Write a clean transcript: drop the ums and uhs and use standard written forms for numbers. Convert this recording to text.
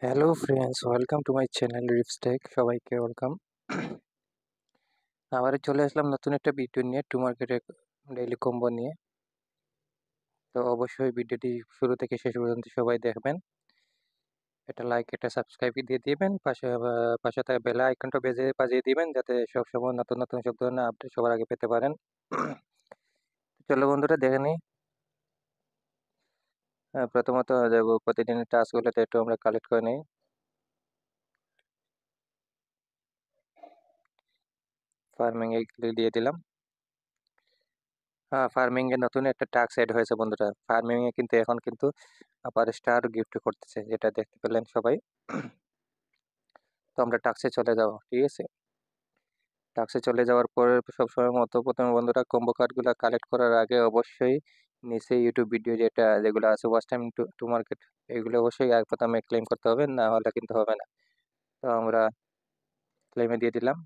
Hello friends, welcome to my channel রিপস্টেক। সবাইকে welcome. আবারও চলে আসলাম নতুন একটা ভিডিও নিয়ে, টু মার্কেটের ডেইলি কম্বো নিয়ে। তো অবশ্যই ভিডিওটি শুরু থেকে শেষ পর্যন্ত সবাই দেখবেন। এটা লাইক, এটা সাবস্ক্রাইব দিয়ে দিবেন, পাশে থাকা বেল আইকনটা বাজিয়ে দিবেন, যাতে সবসময় নতুন নতুন সব ধরনের আপডেট সবার আগে পেতে পারেন। চলো বন্ধুরা, দেখে নিই। প্রথমত যাবো প্রতিদিনের টাস্কগুলোতে, একটু আমরা কালেক্ট করে নিই। ফার্মিং এ ক্লিক দিয়ে দিলাম। হ্যাঁ, ফার্মিং এ নতুন একটা টাস্ক এড হয়েছে বন্ধুরা। ফার্মিং এ কিন্তু এখন কিন্তু আবার স্টার গিফট করতেছে, যেটা দেখতে পেলেন সবাই। তো আমরা টাস্কে চলে যাব, ঠিক আছে। টাস্কে চলে যাওয়ার পরে সবসময় মতো প্রথমে বন্ধুরা কম্বো কার্ডগুলো কালেক্ট করার আগে অবশ্যই নিচে ইউটিউব ভিডিও যেগুলো আছে, watch time to to market, এগুলো অবশ্যই প্রথমে ক্লেম করতে হবে, না হলে কিন্তু হবে না। তো আমরা ক্লেমে দিয়ে দিলাম।